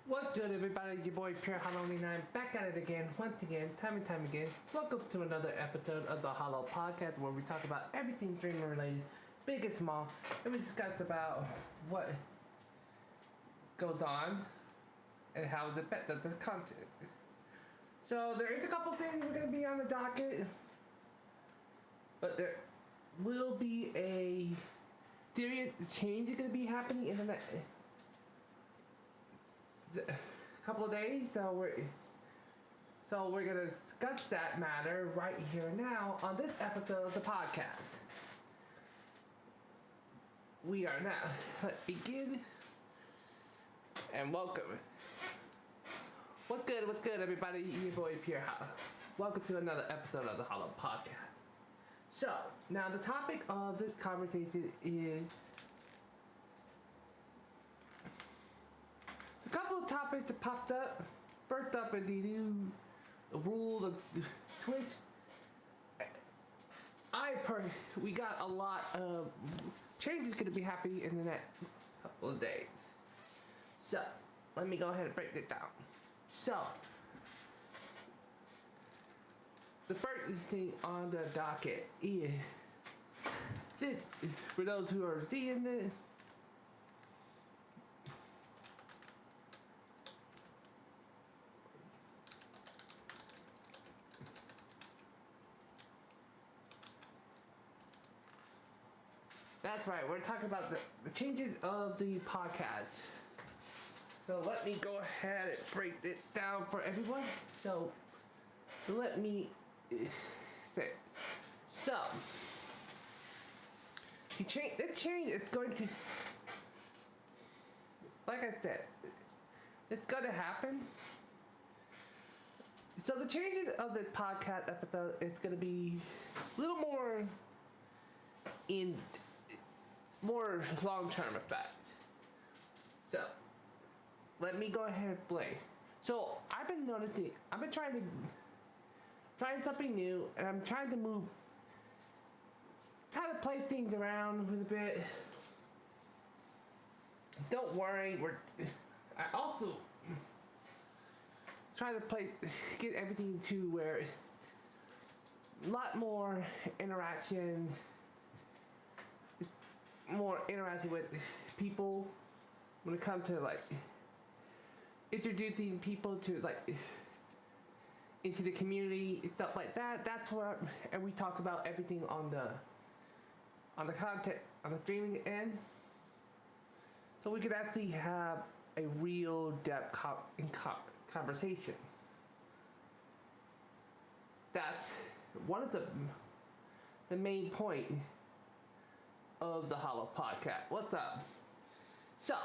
What's good, everybody? It's your boy Pure Halloween, and I'm back at it again, once again, time and time again. Welcome to another episode of the Hollow Podcast, where we talk about everything dreamer related, big and small, and we discuss about what goes on and how it affects the content. So there is a couple things we're gonna be on the docket, but there will be a serious change is gonna be happening in the next couple of days, so we're gonna discuss that matter right here now on this episode of the podcast. We are now let's begin and welcome. What's good, everybody? Your boy Pierre Hollow. Welcome to another episode of the Hollow Podcast. So now the topic of this conversation is a couple of topics that popped up. First up is the rule of Twitch. We got a lot of changes going to be happening in the next couple of days. So let me go ahead and break this down. So the first thing on the docket is this, for those who are seeing this. That's right, we're talking about the changes of the podcast. So let me go ahead and break this down for everyone. So let me say. So the change is going to, like I said, it's going to happen. So the changes of the podcast episode is going to be a little more long-term effect. So let me go ahead and explain. So I've been trying something new, and I'm trying to play things around with a bit. Don't worry, I also try to get everything to where it's a lot more interaction. More interacting with people when it comes to like introducing people to like into the community and stuff like that. That's where and we talk about everything on the content on the streaming end, so we could actually have a real depth conversation. That's one of the main point of the Hollow Podcast. What's up? So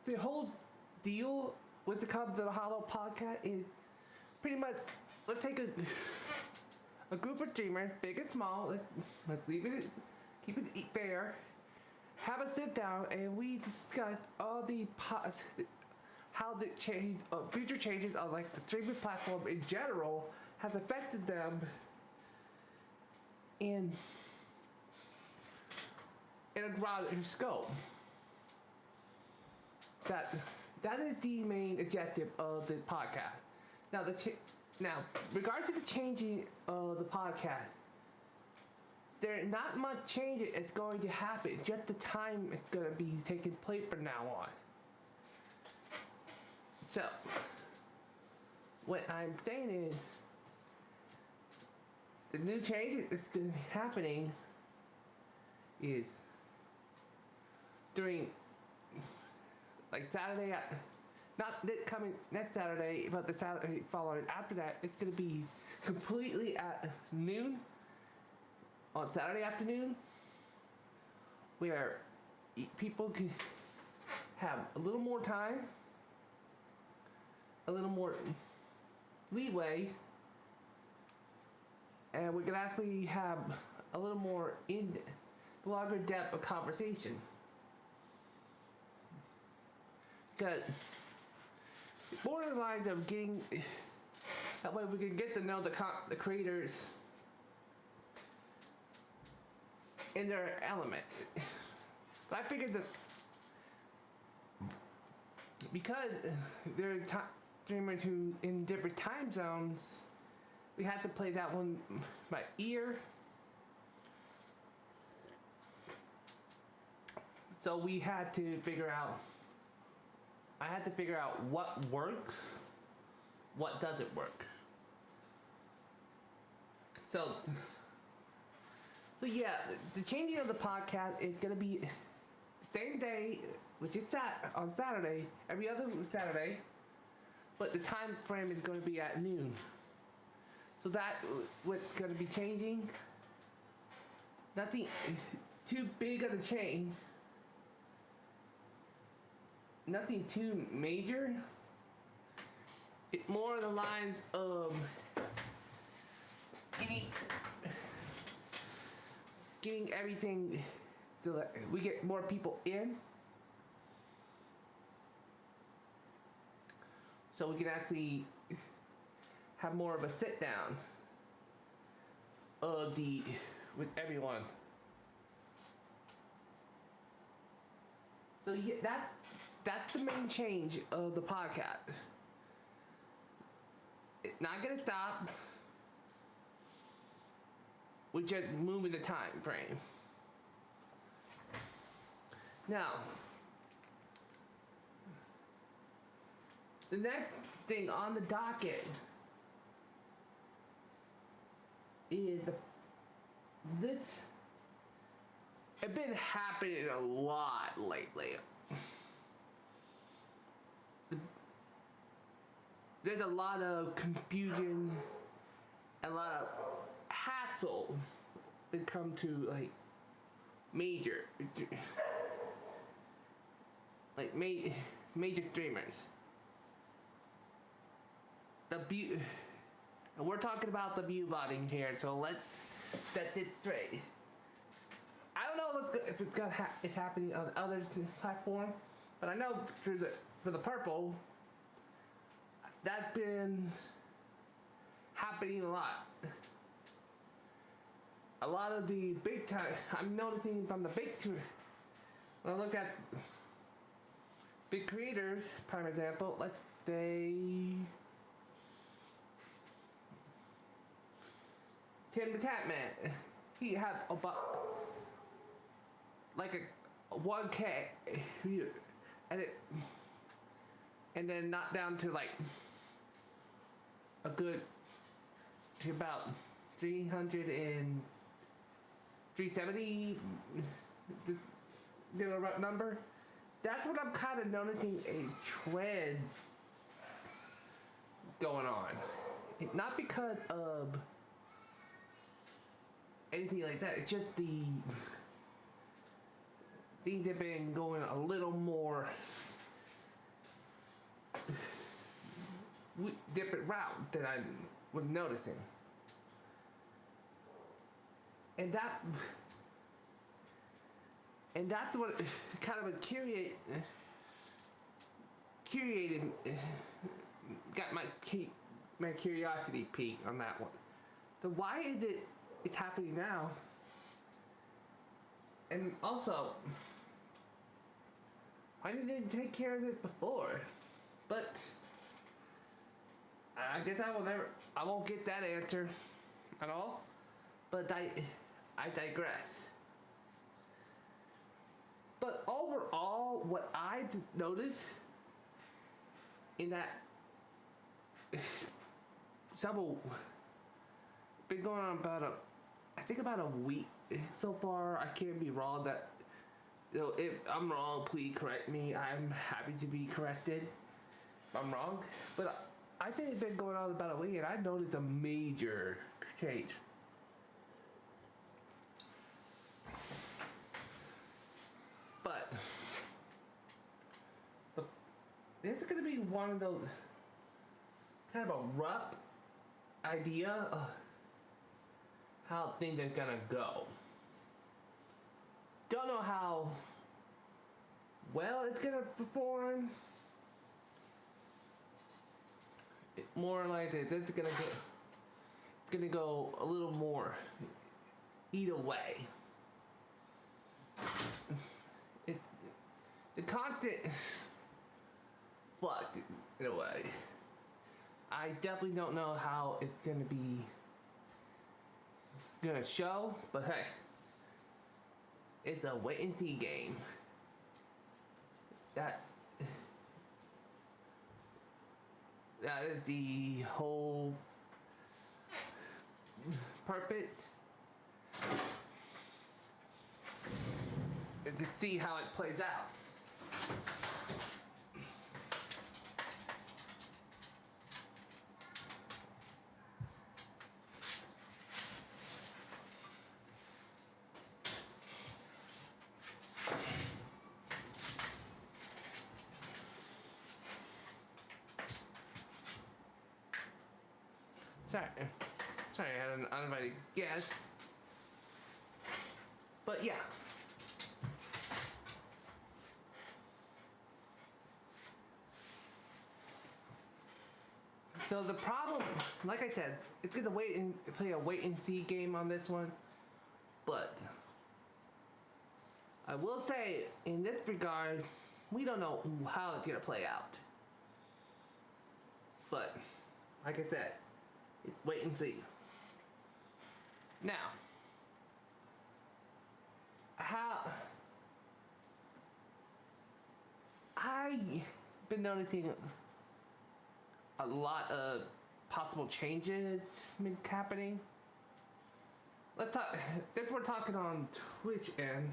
the whole deal with the Hollow Podcast is pretty much, let's take a group of streamers, big and small. Let's keep it fair. Have a sit down and we discuss all the how the future changes of like the streaming platform in general has affected them in a broader scope. That is the main objective of the podcast. Now, regarding to the changing of the podcast, there's not much change is going to happen. Just the time it's going to be taking place from now on. So, what I'm saying is, the new changes that's going to be happening is during like Saturday, not this coming next Saturday, but the Saturday following after that, it's going to be completely at noon on Saturday afternoon, where people can have a little more time, a little more leeway, and we can actually have a little more longer depth of conversation. Because more the lines of getting, that way we can get to know the creators in their element. But I figured that because there are streamers who in different time zones, we had to play that one by ear. So we had to figure out. I had to figure out what works, what doesn't work. So yeah, the changing of the podcast is gonna be same day, which is on Saturday, every other Saturday, but the time frame is going to be at noon. So that's what's going to be changing. Nothing too big of a change. Nothing too major. It's more on the lines of getting everything so that we get more people in, so we can actually have more of a sit down with everyone. So yeah, that's the main change of the podcast. It's not gonna stop. We're just moving the time frame. Now, the next thing on the docket is this. It's been happening a lot lately. There's a lot of confusion, a lot of hassle when it comes to like major streamers. And we're talking about the view botting here, so let's set it straight. I don't know if it's happening on other platforms, but I know for the purple, that's been happening a lot. A lot of the big time, I'm noticing from the big tour, when I look at big creators, prime example, let's say Tim the Tatman, he had about like a 1K view, and then not down to like a good to about 370, the number. That's what I'm kind of noticing a trend going on. Not because of anything like that. It's just the things have been going a little more different route than I was noticing. And that's what kind of got my curiosity peaked on that one. So why is it's happening now? And also, why didn't they take care of it before? But I guess I won't get that answer at all. But I digress. But overall, what I noticed in that been going on about a week so far. I can't be wrong. That if I'm wrong, please correct me. I'm happy to be corrected if I'm wrong. But I think it's been going on about a week, and I noticed a major change. But it's going to be one of those kind of a rough idea of how things are going to go. Don't know how well it's going to perform. More like it's going to go a little more either way. The content flux in a way. I definitely don't know how it's gonna show, but hey, it's a wait and see game. That is the whole purpose. Is to see how it plays out. Sorry, I had an uninvited guest. But yeah. So the problem, like I said, it's gonna play a wait and see game on this one. But I will say, in this regard, we don't know how it's gonna play out. But like I said, it's wait and see. Now, I've been noticing a lot of possible changes happening. Let's talk. Since we're talking on Twitch, and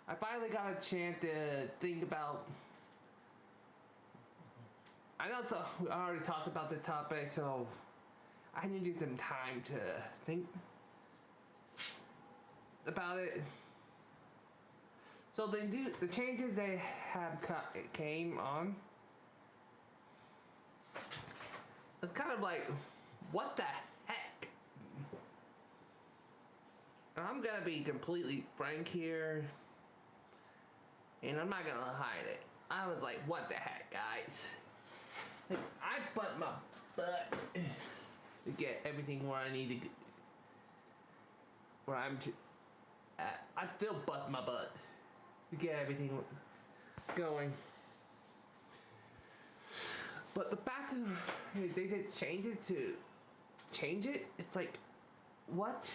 I finally got a chance to think about. I know we already talked about the topic, so I needed some time to think about it. So the changes they have came on. It's kind of like, what the heck? And I'm gonna be completely frank here, and I'm not gonna hide it. I was like, what the heck, guys? Like, I butt my butt to get everything where I need to, where I'm at. I still butt my butt to get everything going. But the fact that they did change it, it's like, what?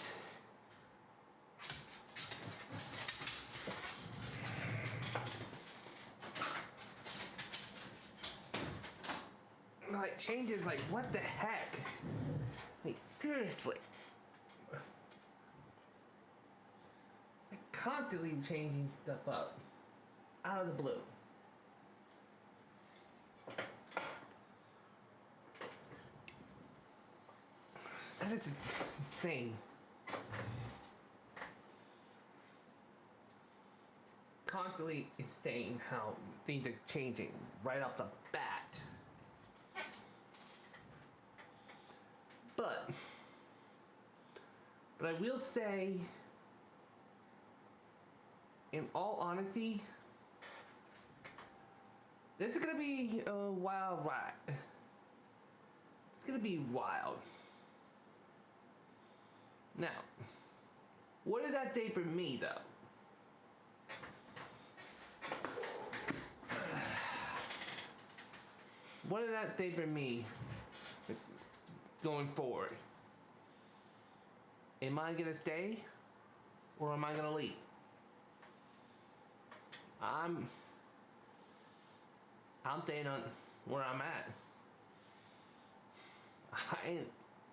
Like, changes, like, what the heck? Like, seriously. Like, constantly changing stuff up. Out of the blue. That is insane. Constantly insane how things are changing right off the bat. But I will say, in all honesty, this is gonna be a wild ride. It's gonna be wild. Now, what did that say for me, though? What did that say for me going forward? Am I gonna stay or am I gonna leave? I'm staying on where I'm at.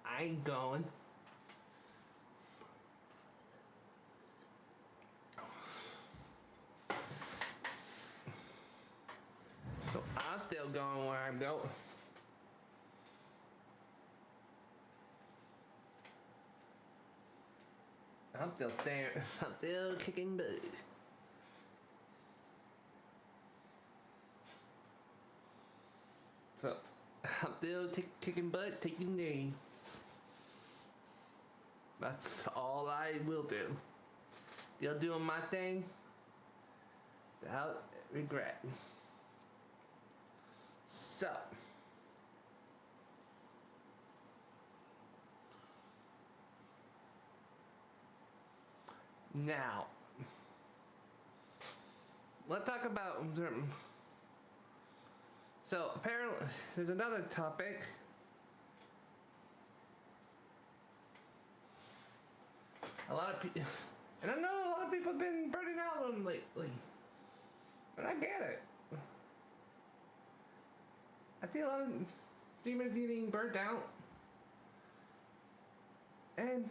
I ain't going. So I'm still going where I'm going. I'm still there. I'm still kicking butt. So I'm still kicking butt, taking names. That's all I will do. Still doing my thing without regret. So now let's talk about So apparently, there's another topic. A lot of people, and I know a lot of people have been burning out on them lately, and I get it. I see a lot of streamers getting burnt out, and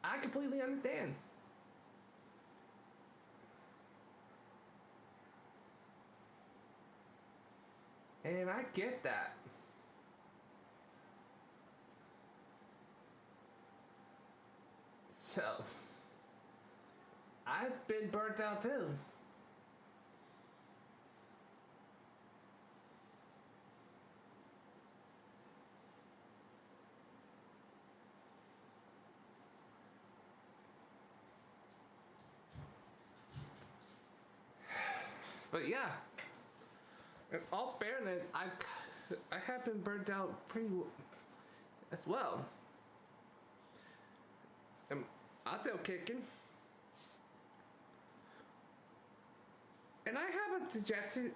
I completely understand. And I get that. So, I've been burnt out too. But yeah, in all fairness, I have been burnt out pretty as well. I'm still kicking. And I have a suggestion.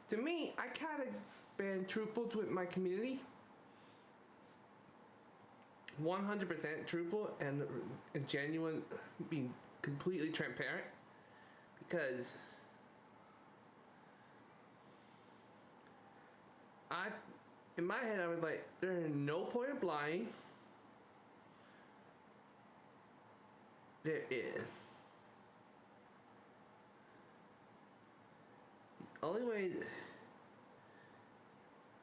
To me, I kind of been truthful with my community. 100% truthful and genuine, being completely transparent. Because in my head, I was like, there is no point of lying. There is. The only way,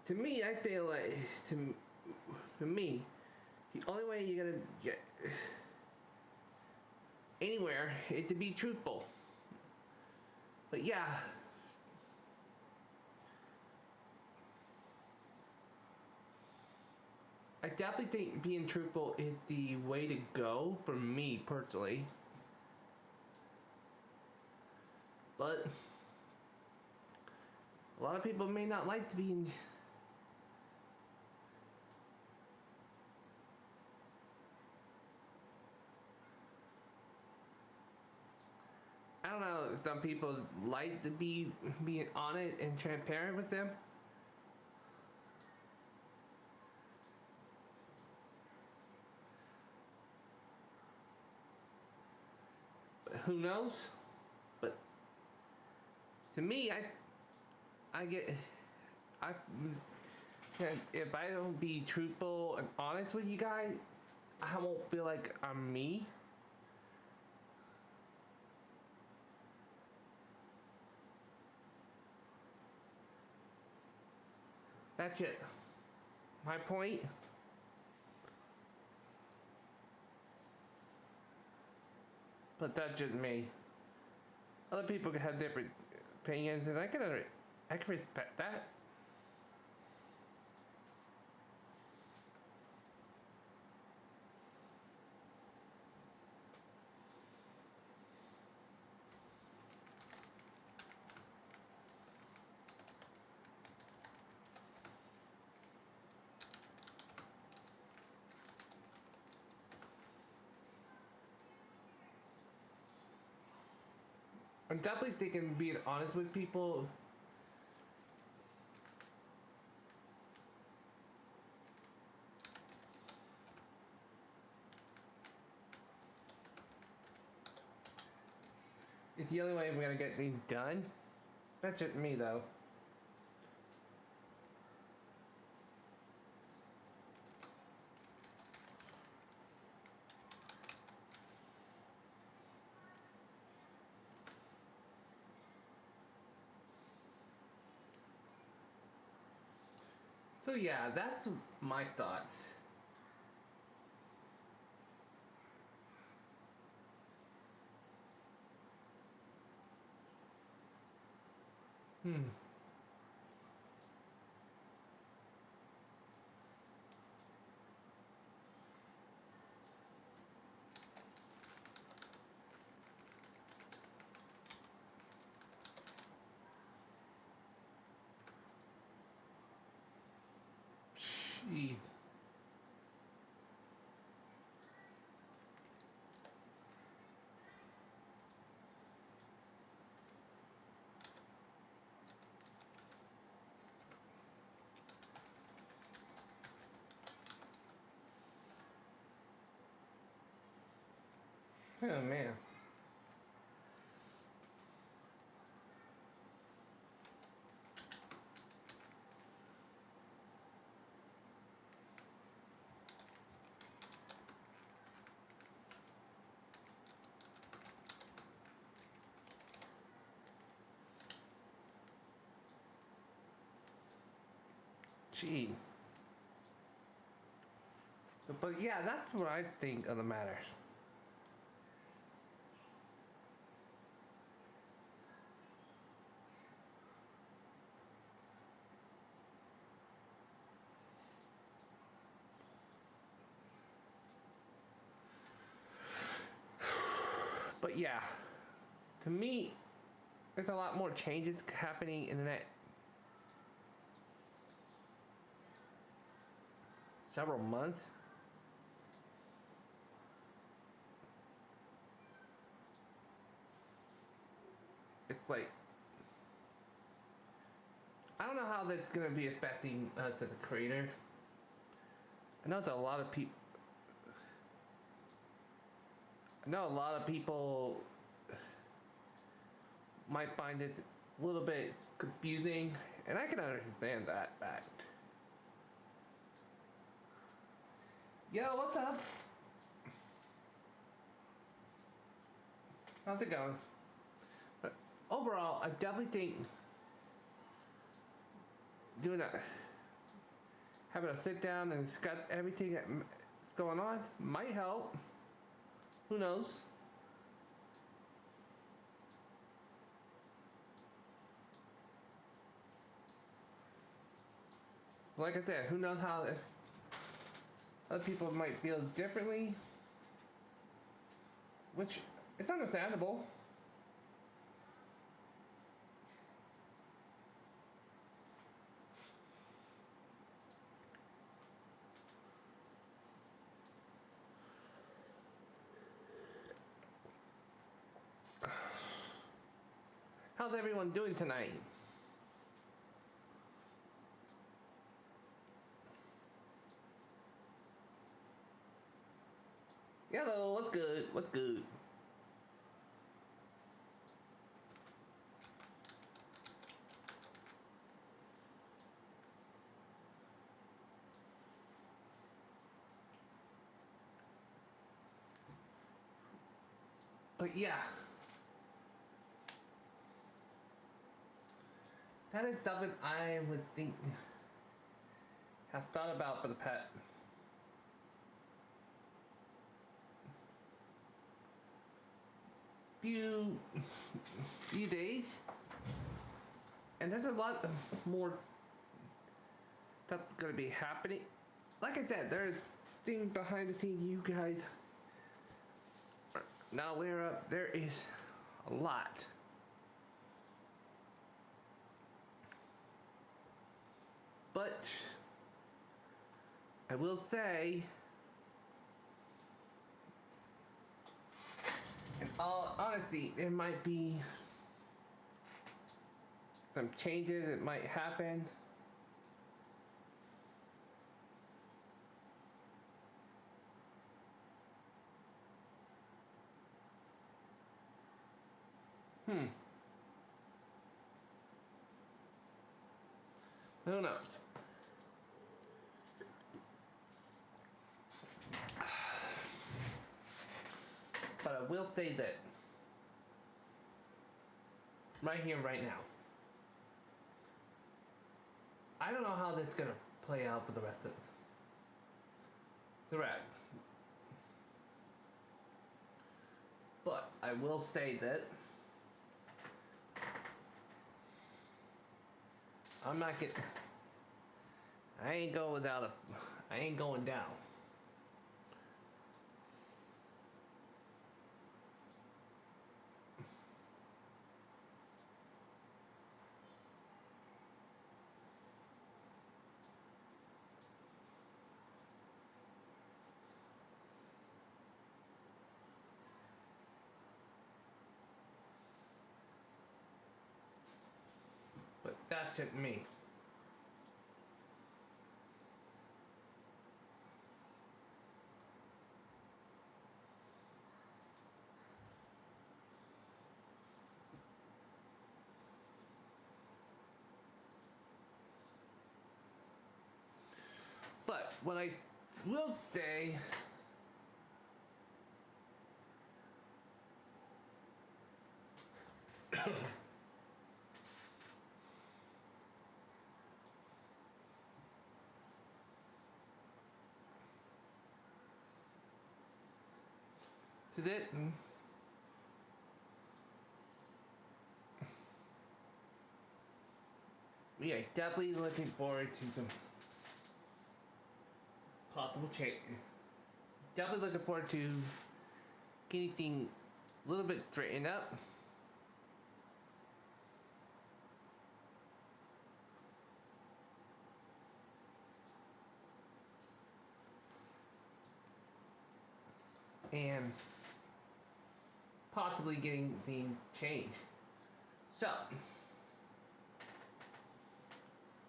to me, I feel like, to me, the only way you're gonna get anywhere is to be truthful. But yeah. I definitely think being truthful is the way to go for me personally. But a lot of people may not like to be I don't know, some people like to be being honest and transparent with them. But who knows? But to me, if I don't be truthful and honest with you guys, I won't feel like I'm me. That's it. My point. But that's just me. Other people can have different opinions, and I can respect that. I'm definitely thinking being honest with people. It's the only way we're gonna get things done. That's just me though. So yeah, that's my thoughts. Hmm. Jeez. Oh man. Gee. But yeah, that's what I think of the matter. But yeah, to me, there's a lot more changes happening in the next several months. It's like, I don't know how that's gonna be affecting to the creator. I know that a lot of people. I know a lot of people might find it a little bit confusing, and I can understand that fact. Yo, what's up? How's it going? But overall, I definitely think doing that, having a sit down and discuss everything that's going on might help. Who knows? Like I said, who knows how other people might feel differently, which it's understandable. How's everyone doing tonight? Hello, what's good? What's good? But yeah, that is something I would think, have thought about for the past few days, and there's a lot more stuff gonna be happening. Like I said, there's things behind the scenes you guys are not aware of. There is a lot. But I will say, in all honesty, there might be some changes that might happen. Who knows? But I will say that right here, right now, I don't know how that's gonna play out for the rest of the rest. But I will say that I'm not getting. I ain't going without a. I ain't going down. But that's just me. what I will say to this, we are definitely looking forward to some possible change. Definitely looking forward to getting things a little bit straightened up. And possibly getting things changed. So,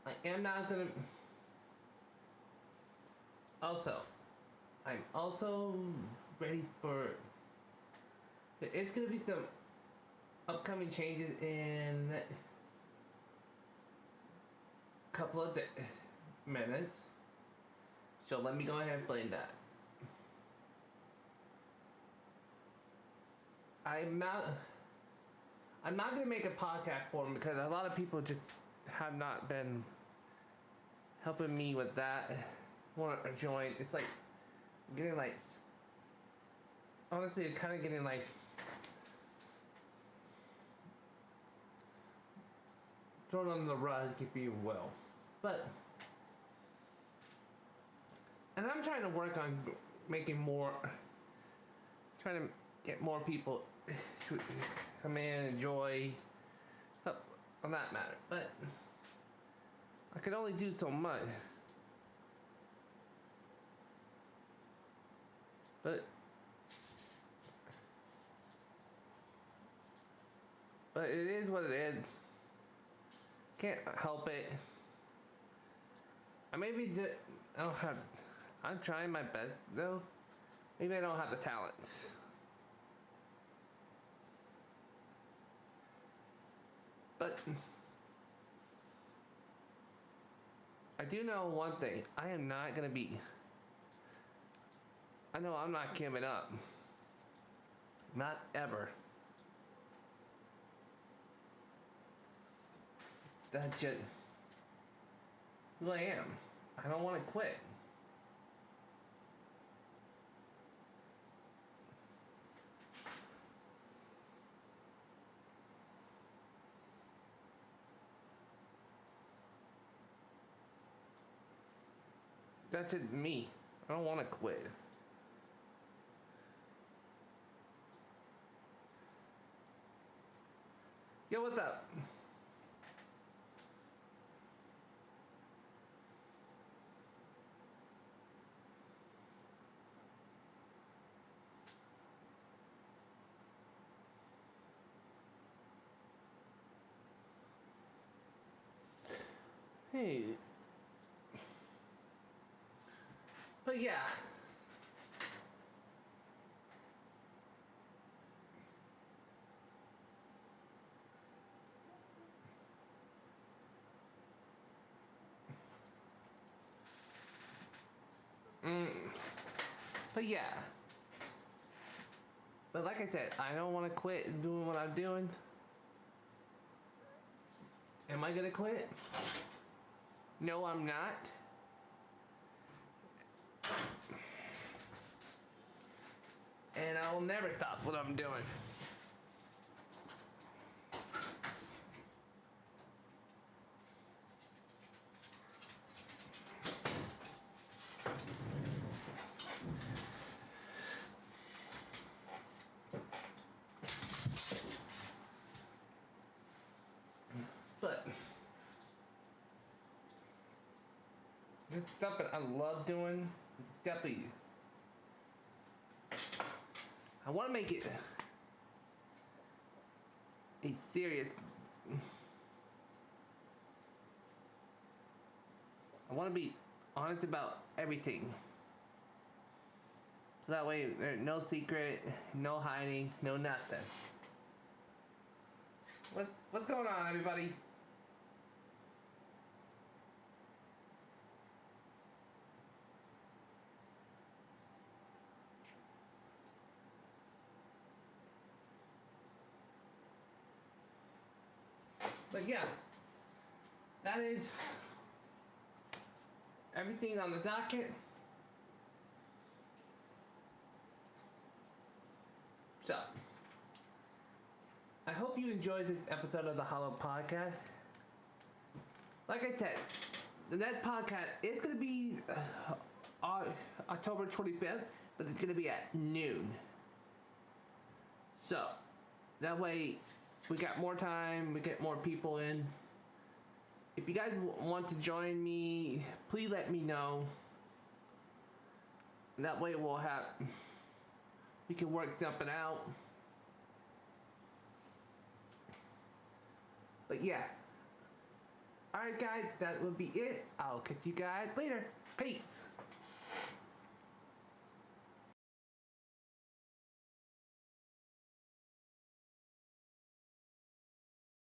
I am not gonna. Also, I'm also ready for. It's gonna be some upcoming changes in a couple of minutes. So let me go ahead and explain that. I'm not gonna make a podcast for them because a lot of people just have not been helping me with that. Want to join? It's like getting like, honestly, it's kind of getting like thrown under the rug, if you will. But, and I'm trying to work on making more, trying to get more people to come in and enjoy stuff on that matter. But I can only do so much. But it is what it is. Can't help it. I maybe just, I don't have. I'm trying my best though. Maybe I don't have the talents. But I do know one thing. I am not gonna be. I know I'm not giving up. Not ever. That's just who I am. I don't want to quit. That's just me. I don't want to quit. Yo, what's up? Hey. But yeah. But yeah. But like I said, I don't want to quit doing what I'm doing. Am I gonna quit? No, I'm not. And I will never stop what I'm doing. But this stuff that I love doing, definitely. I want to make it a serious. I want to be honest about everything. So that way, there's no secret, no hiding, no nothing. What's going on, everybody? But yeah, that is everything on the docket. So, I hope you enjoyed this episode of the Hollow Podcast. Like I said, the next podcast is going to be October 25th, but it's going to be at noon. So, that way we got more time, we get more people in. If you guys want to join me, please let me know. That way we can work something out. But yeah. Alright guys, that will be it. I'll catch you guys later. Peace.